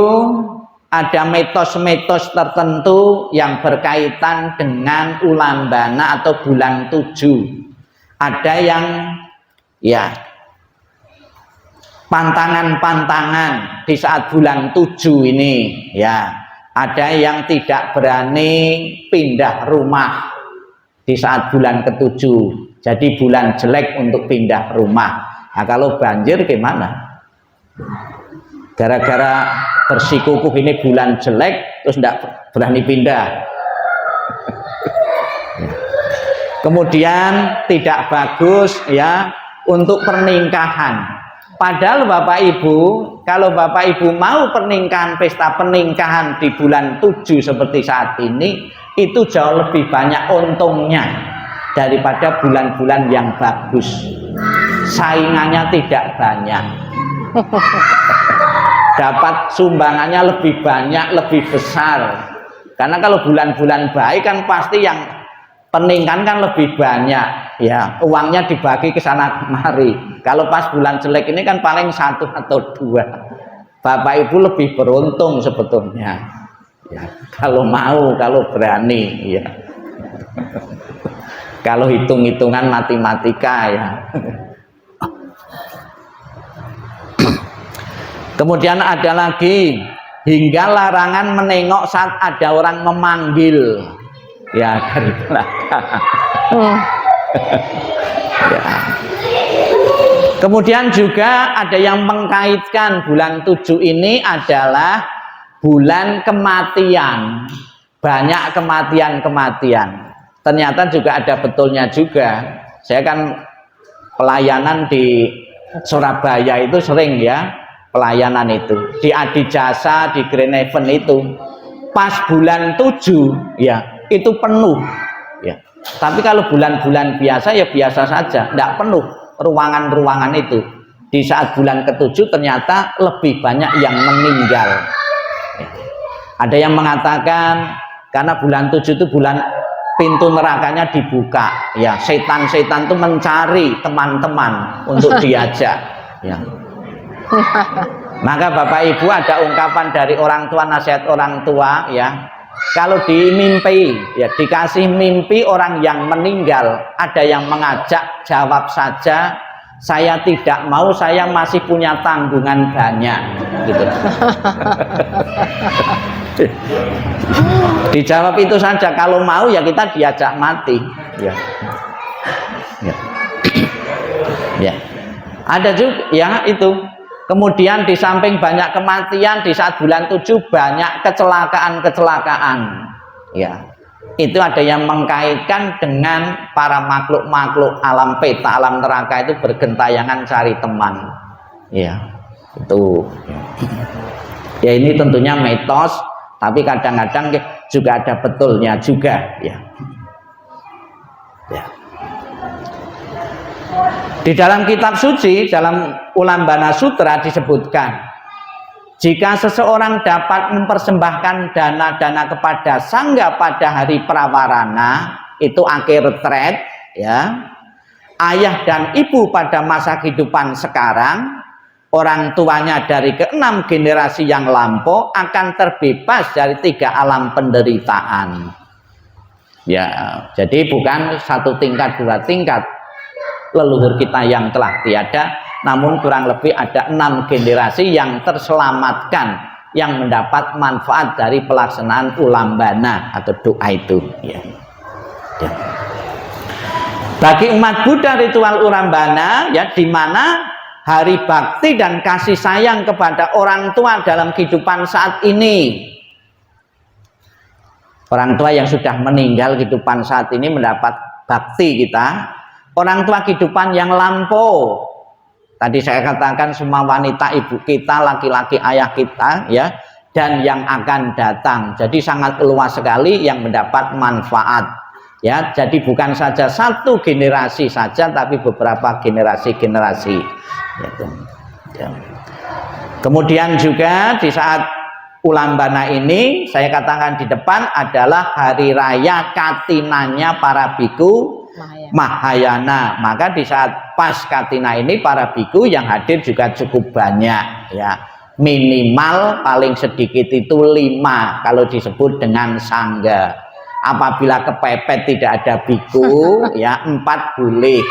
ada mitos-mitos tertentu yang berkaitan dengan Ulambana atau bulan 7. Ada yang ya pantangan-pantangan di saat bulan 7 ini ya. Ada yang tidak berani pindah rumah di saat bulan ke-7. Jadi bulan jelek untuk pindah rumah. Nah, kalau banjir gimana? Gara-gara bersikukuh ini bulan jelek terus tidak berani pindah. Kemudian tidak bagus ya untuk pernikahan. Padahal Bapak Ibu, kalau Bapak Ibu mau pernikahan, pesta pernikahan di bulan 7 seperti saat ini, itu jauh lebih banyak untungnya daripada bulan-bulan yang bagus. Saingannya tidak banyak. Dapat sumbangannya lebih banyak, lebih besar. Karena kalau bulan-bulan baik kan pasti yang pernikahan kan lebih banyak ya, uangnya dibagi ke sana kemari. Kalau pas bulan jelek ini kan paling 1 atau 2. Bapak Ibu lebih beruntung sebetulnya ya, kalau mau, kalau berani ya. Kalau hitung-hitungan matematika ya. Kemudian ada lagi, hingga larangan menengok saat ada orang memanggil ya dari belakang. Ya. Kemudian juga ada yang mengkaitkan bulan 7 ini adalah bulan kematian. Banyak kematian-kematian. Ternyata juga ada betulnya juga. Saya kan pelayanan di Surabaya itu sering ya, pelayanan itu. Di Adijasa, di Green Haven itu. Pas bulan 7 ya, itu penuh. Ya. Tapi kalau bulan-bulan biasa ya biasa saja, tidak penuh ruangan-ruangan itu. Di saat bulan ke-7 ternyata lebih banyak yang meninggal. Ya. Ada yang mengatakan karena bulan 7 itu bulan pintu nerakanya dibuka, ya setan-setan itu mencari teman-teman untuk diajak. Ya. Maka Bapak Ibu ada ungkapan dari orang tua, nasihat orang tua ya. Kalau dimimpi, ya dikasih mimpi orang yang meninggal, ada yang mengajak, jawab saja, saya tidak mau, saya masih punya tanggungan banyak, gitu. Dijawab itu saja, kalau mau ya kita diajak mati, ya. Ya. Ya. Ada juga, ya itu. Kemudian di samping banyak kematian, di saat bulan 7 banyak kecelakaan-kecelakaan. Ya. Itu ada yang mengkaitkan dengan para makhluk-makhluk alam peta, alam neraka itu bergentayangan cari teman. Ya. Itu. Ya ini tentunya mitos, tapi kadang-kadang juga ada betulnya juga, ya. Ya. Di dalam kitab suci, dalam Ulambana Sutra disebutkan, jika seseorang dapat mempersembahkan dana-dana kepada sangga pada hari prawarana, itu akhir retret, ya. Ayah dan ibu pada masa kehidupan sekarang, orang tuanya dari ke-6 generasi yang lampau akan terbebas dari 3 alam penderitaan. Ya, jadi bukan 1 tingkat 2 tingkat leluhur kita yang telah tiada, namun kurang lebih ada 6 generasi yang terselamatkan, yang mendapat manfaat dari pelaksanaan ulambana atau doa itu. Ya. Ya. Bagi umat Buddha, ritual ulambana ya, di mana hari bakti dan kasih sayang kepada orang tua dalam kehidupan saat ini. Orang tua yang sudah meninggal kehidupan saat ini mendapat bakti kita. Orang tua kehidupan yang lampau, tadi saya katakan semua wanita ibu kita, laki-laki ayah kita, ya, dan yang akan datang. Jadi sangat luas sekali yang mendapat manfaat, ya. Jadi bukan saja 1 generasi saja, tapi beberapa generasi-generasi. Ya. Kemudian juga di saat ulambana ini, saya katakan di depan adalah hari raya katinanya para biku Mahayana. Maka di saat pas katina ini para biku yang hadir juga cukup banyak, ya. Minimal paling sedikit itu 5 kalau disebut dengan sangga. Apabila kepepet tidak ada biku, ya 4 boleh.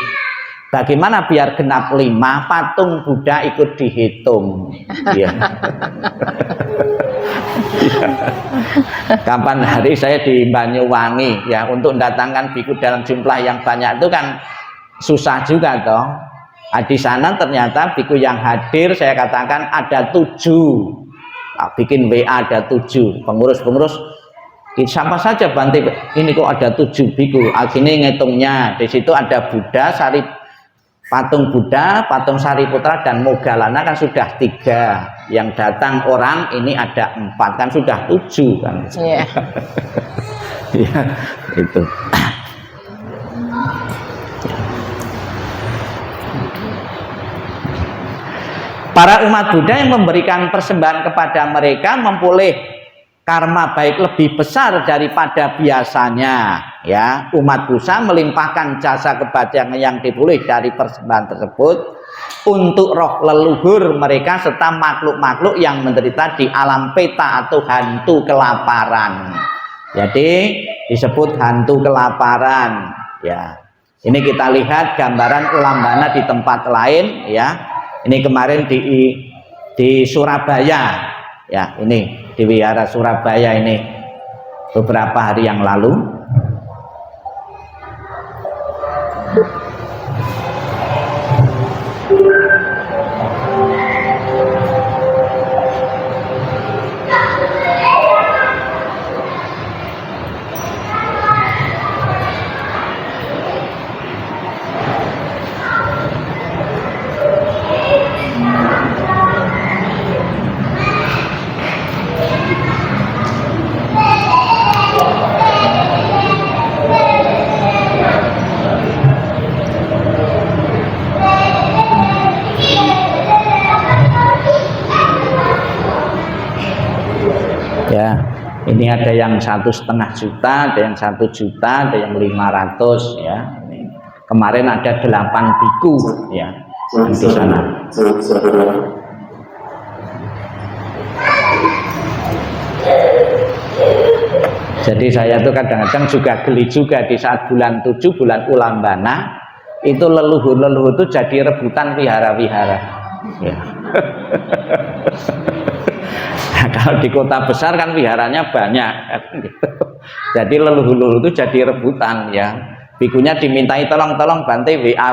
Bagaimana biar genap 5? Patung Buddha ikut dihitung, ya. Kapan hari saya di Banyuwangi, ya, untuk mendatangkan biku dalam jumlah yang banyak itu kan susah juga toh. Di sana ternyata biku yang hadir saya katakan ada 7. Bikin WA ada 7 pengurus-pengurus. Siapa saja Bante, ini kok ada 7 biku. Akhirnya ngitungnya di situ ada Buddha, patung Buddha, patung Sariputra dan Moggallana kan sudah 3. Yang datang orang ini ada 4, kan sudah 7 kan. Iya. Ya, itu. Para umat Buddha yang memberikan persembahan kepada mereka memperoleh karma baik lebih besar daripada biasanya, ya. Umat Buddha melimpahkan jasa kebajikan yang diperoleh dari persembahan tersebut untuk roh leluhur mereka serta makhluk-makhluk yang menderita di alam peta atau hantu kelaparan. Jadi disebut hantu kelaparan, ya. Ini kita lihat gambaran ulambana di tempat lain, ya. Ini kemarin di Surabaya, ya, ini di Wihara Surabaya ini beberapa hari yang lalu. Ini ada yang 1,5 juta, ada yang 1 juta, ada yang 500 ya. Ini. Kemarin ada 8 biku ya di sana. Jadi saya tuh kadang-kadang juga geli juga di saat bulan 7, bulan Ulambana, itu leluhur-leluhur itu jadi rebutan wihara-wihara. Ya. Nah, kalau di kota besar kan wiharanya banyak, gitu. Jadi leluhur-leluhur itu jadi rebutan ya. Bikunya dimintai tolong-tolong Bante WA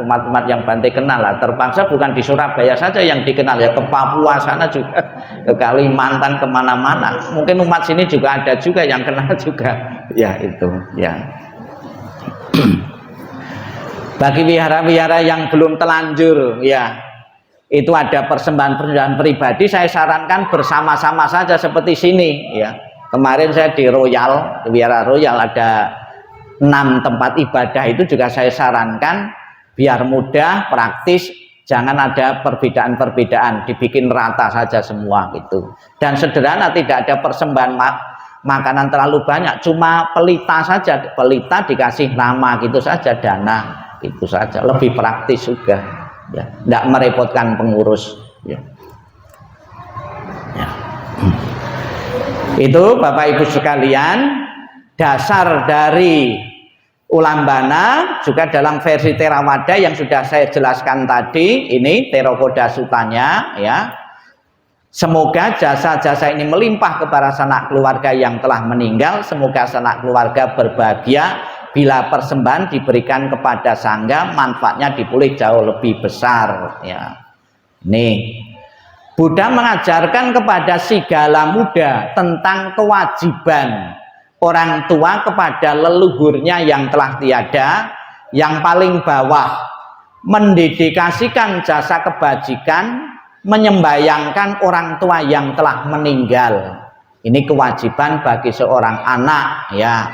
umat-umat yang Bante kenal lah. Terpaksa bukan di Surabaya saja yang dikenal ya, ke Papua sana juga, ke Kalimantan, kemana-mana. Mungkin umat sini juga ada juga yang kenal juga. Ya itu ya. Bagi wihara-wihara yang belum telanjur ya, itu ada persembahan-persembahan pribadi, saya sarankan bersama-sama saja seperti sini ya. Kemarin saya di Royal, Wihara Royal ada 6 tempat ibadah, itu juga saya sarankan biar mudah, praktis, jangan ada perbedaan-perbedaan, dibikin rata saja semua gitu. Dan sederhana, tidak ada persembahan makanan terlalu banyak, cuma pelita saja, pelita dikasih nama gitu saja, dana itu saja, lebih praktis juga ya, tidak merepotkan pengurus ya. Ya. Itu Bapak Ibu sekalian, dasar dari Ulambana juga dalam versi Theravada yang sudah saya jelaskan tadi. Ini Theravada Sutanya ya. Semoga jasa-jasa ini melimpah kepada sanak keluarga yang telah meninggal. Semoga sanak keluarga berbahagia bila persembahan diberikan kepada sangga, manfaatnya dipulih jauh lebih besar ya. Nih, Buddha mengajarkan kepada segala muda tentang kewajiban orang tua kepada leluhurnya yang telah tiada, yang paling bawah mendedikasikan jasa kebajikan, menyembayangkan orang tua yang telah meninggal. Ini kewajiban bagi seorang anak ya,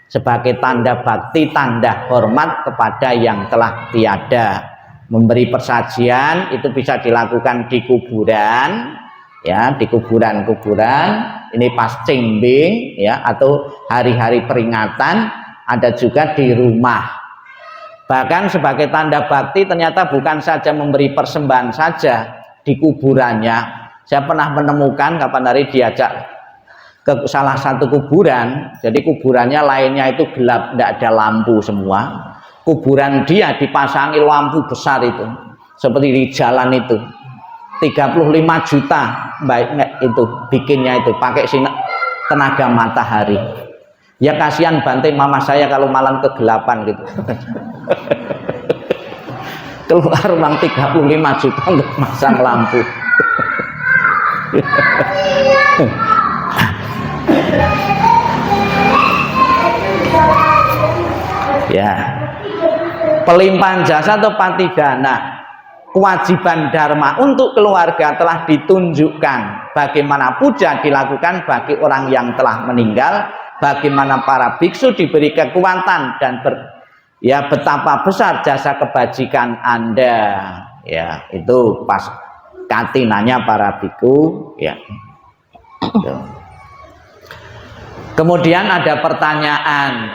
sebagai tanda bakti, tanda hormat kepada yang telah tiada. Memberi persajian itu bisa dilakukan di kuburan ya, di kuburan-kuburan, ini pas Cingbing ya, atau hari-hari peringatan, ada juga di rumah. Bahkan sebagai tanda bakti ternyata bukan saja memberi persembahan saja di kuburannya. Saya pernah menemukan kapan hari diajak ke salah satu kuburan, jadi kuburannya lainnya itu gelap, tidak ada lampu semua. Kuburan dia dipasangi lampu besar itu, seperti di jalan itu. 35 juta baik itu bikinnya itu pakai tenaga matahari. Ya kasihan Bante mama saya kalau malam kegelapan gitu. Keluar uang 35 juta untuk masang lampu. Ya. Pelimpahan jasa atau patidana, kewajiban dharma untuk keluarga telah ditunjukkan. Bagaimana puja dilakukan bagi orang yang telah meninggal, bagaimana para biksu diberi kekuatan dan betapa besar jasa kebajikan Anda. Ya, itu pas katinanya para biku ya. Kemudian ada pertanyaan,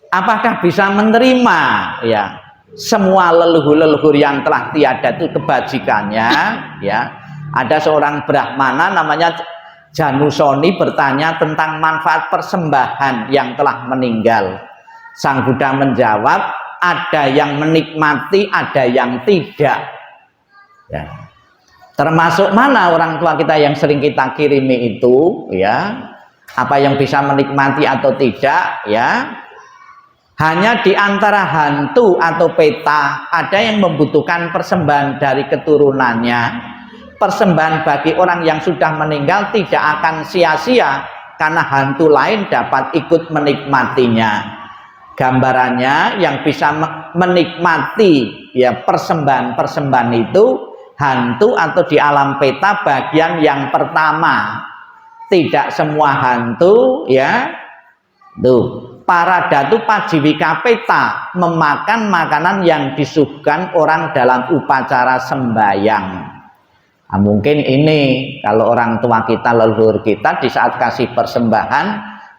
apakah bisa menerima ya semua leluhur-leluhur yang telah tiada itu kebajikannya ya. Ada seorang brahmana namanya Janusoni bertanya tentang manfaat persembahan yang telah meninggal. Sang Buddha menjawab, ada yang menikmati, ada yang tidak ya. Termasuk mana orang tua kita yang sering kita kirimi itu ya, apa yang bisa menikmati atau tidak ya. Hanya di antara hantu atau peta ada yang membutuhkan persembahan dari keturunannya. Persembahan bagi orang yang sudah meninggal tidak akan sia-sia karena hantu lain dapat ikut menikmatinya. Gambarannya yang bisa menikmati ya persembahan-persembahan itu hantu atau di alam peta bagian yang pertama. Tidak semua hantu ya. Tuh. Para datu pajiwika peta memakan makanan yang disuguhkan orang dalam upacara sembayang. Nah, mungkin ini kalau orang tua kita, leluhur kita di saat kasih persembahan,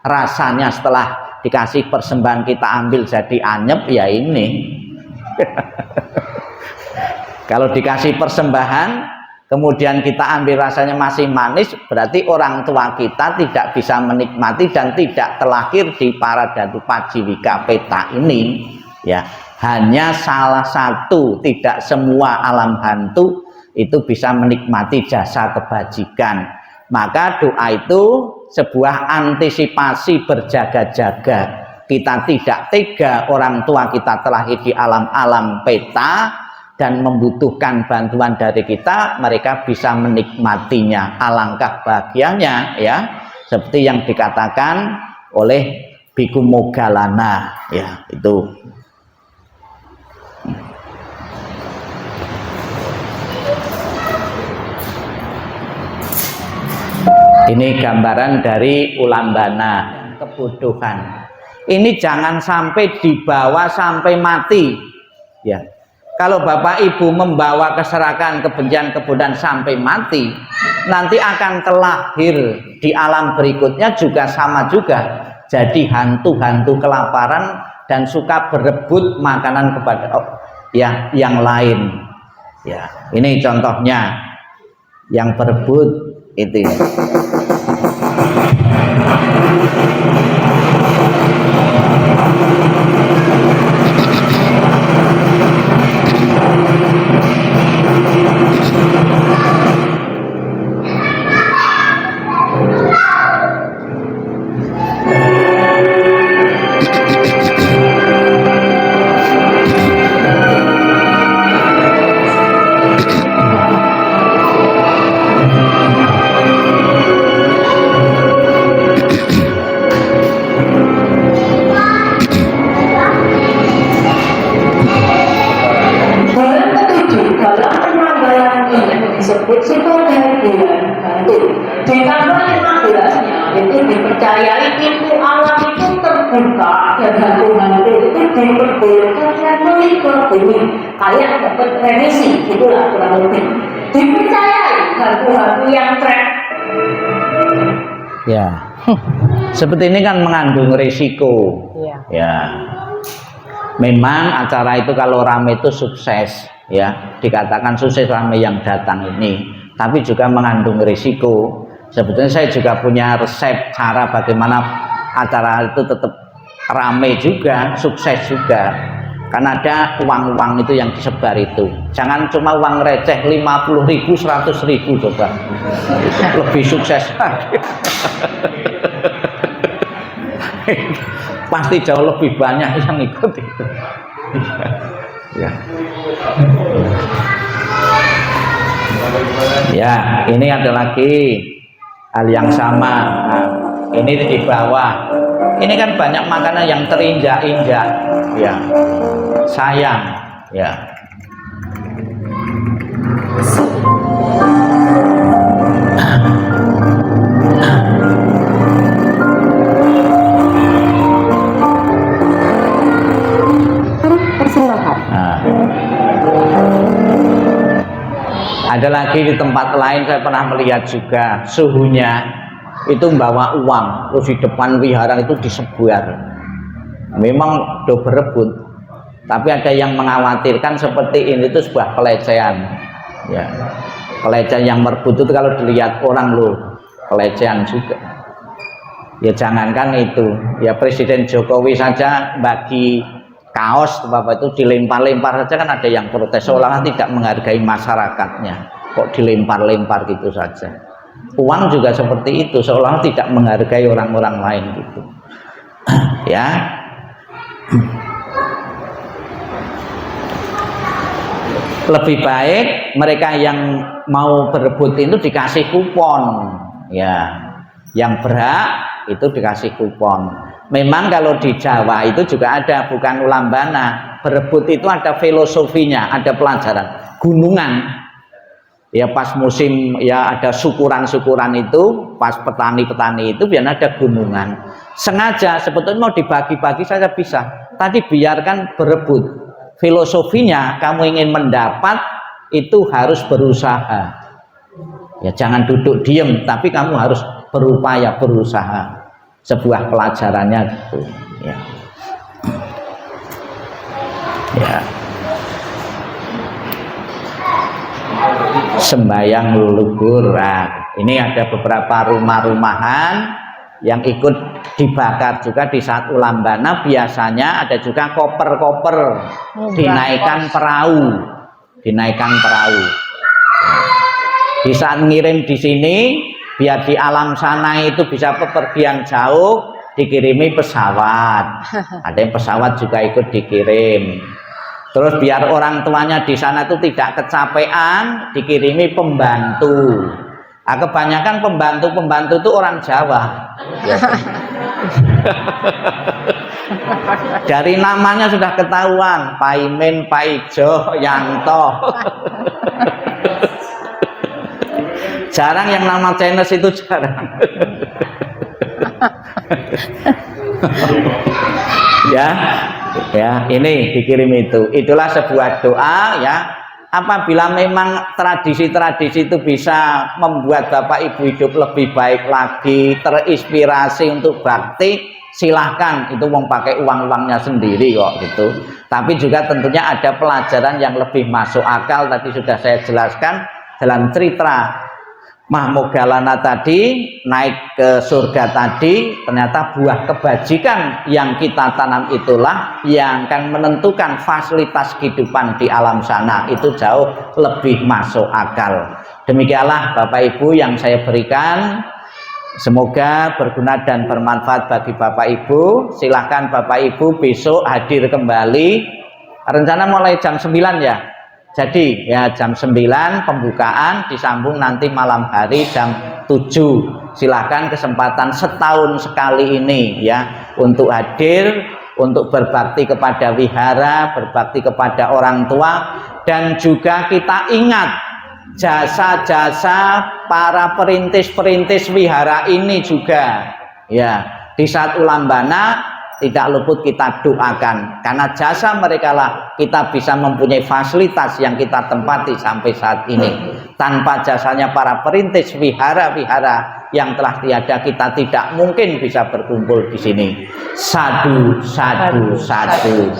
rasanya setelah dikasih persembahan kita ambil jadi anyep, ya ini. Kalau dikasih persembahan kemudian kita ambil rasanya masih manis, berarti orang tua kita tidak bisa menikmati dan tidak terlahir di Paradatu Pajiwika Peta ini. Ya, hanya salah satu, tidak semua alam hantu itu bisa menikmati jasa kebajikan. Maka doa itu sebuah antisipasi berjaga-jaga. Kita tidak tega orang tua kita terlahir di alam-alam peta dan membutuhkan bantuan dari kita, mereka bisa menikmatinya. Alangkah bahagianya, ya, seperti yang dikatakan oleh Biku Moggallana, ya, itu. Ini gambaran dari Ulambana, kebodohan. Ini jangan sampai dibawa sampai mati, ya. Kalau Bapak Ibu membawa keserakahan, kebencian, kebodohan sampai mati, nanti akan terlahir di alam berikutnya juga sama juga. Jadi hantu-hantu kelaparan dan suka berebut makanan kepada yang lain. Ya, ini contohnya yang berebut itu. disebut sebagai bulan hantu. Di tanggal 15-nya itu dipercayai pintu alam itu terbuka dan hantu-hantu itu diperbolehkan traveling ke bumi, kayak dapat remisi, gitulah kurang lebih. Dipercayai hantu-hantu yang trek. Ya, seperti ini kan mengandung risiko. Ya, memang acara itu kalau rame itu sukses, ya, dikatakan sukses rame yang datang ini, tapi juga mengandung risiko. Sebetulnya saya juga punya resep cara bagaimana acara itu tetap rame juga, sukses juga. Karena ada uang-uang itu yang disebar itu. Jangan cuma uang receh 50.000, 100.000 coba. Lebih sukses. Pasti jauh lebih banyak yang ikut itu. Ya. Ya, ini ada lagi hal yang sama. Nah, ini di bawah. Ini kan banyak makanan yang terinjak-injak. Ya. Sayang, ya. Nah. Ada lagi di tempat lain saya pernah melihat juga suhunya itu membawa uang, terus di depan wihara itu disebar. Memang do berebut, tapi ada yang mengkhawatirkan seperti ini itu sebuah pelecehan. Ya, pelecehan yang merebut itu kalau dilihat orang loh, pelecehan juga. Ya jangankan itu, ya Presiden Jokowi saja bagi kaos Bapak itu dilempar-lempar saja kan ada yang protes, seolah-olah tidak menghargai masyarakatnya, kok dilempar-lempar gitu saja. Uang juga seperti itu, seolah-olah tidak menghargai orang-orang lain gitu. Ya. Lebih baik mereka yang mau berebut itu dikasih kupon, ya. Yang berhak itu dikasih kupon. Memang kalau di Jawa itu juga ada, bukan ulambana, berebut itu ada filosofinya, ada pelajaran. Gunungan, ya pas musim ya ada syukuran-syukuran itu, pas petani-petani itu biar ada gunungan. Sengaja sebetulnya mau dibagi-bagi saja bisa. Tadi biarkan berebut. Filosofinya kamu ingin mendapat itu harus berusaha. Ya, jangan duduk diem, tapi kamu harus berupaya, berusaha. Sebuah pelajarannya gitu. Ya. Ya. Sembayang leluhur. Nah, ini ada beberapa rumah-rumahan yang ikut dibakar juga di saat Ulambana. Biasanya ada juga koper-koper dinaikkan perahu, di saat ngirim di sini biar di alam sana itu bisa bepergian jauh, dikirimi pesawat. Ada yang pesawat juga ikut dikirim. Terus biar orang tuanya di sana itu tidak kecapean, dikirimi pembantu. Nah, kebanyakan pembantu itu orang Jawa. Dari namanya sudah ketahuan, Paimin, Paijo, Yanto. Jarang yang nama Chinese itu, jarang. ya ini dikirim itu. Itulah sebuah doa ya. Apabila memang tradisi-tradisi itu bisa membuat Bapak Ibu hidup lebih baik lagi, terinspirasi untuk bakti, silahkan. Itu mau pakai uangnya sendiri kok gitu. Tapi juga tentunya ada pelajaran yang lebih masuk akal. Tadi sudah saya jelaskan dalam cerita Mahmogalana tadi, naik ke surga tadi, ternyata buah kebajikan yang kita tanam itulah yang akan menentukan fasilitas kehidupan di alam sana. Itu jauh lebih masuk akal. Demikianlah Bapak Ibu yang saya berikan. Semoga berguna dan bermanfaat bagi Bapak Ibu. Silahkan Bapak Ibu besok hadir kembali. Rencana mulai jam 9 ya. Jadi ya jam 9 pembukaan, disambung nanti malam hari jam 7. Silahkan kesempatan setahun sekali ini ya untuk hadir, untuk berbakti kepada wihara, berbakti kepada orang tua, dan juga kita ingat jasa-jasa para perintis-perintis wihara ini juga ya. Di saat Ulambana tidak luput kita doakan, karena jasa mereka lah kita bisa mempunyai fasilitas yang kita tempati sampai saat ini. Tanpa jasanya para perintis wihara-wihara yang telah tiada, kita tidak mungkin bisa berkumpul di sini. Sadu, sadu, sadu.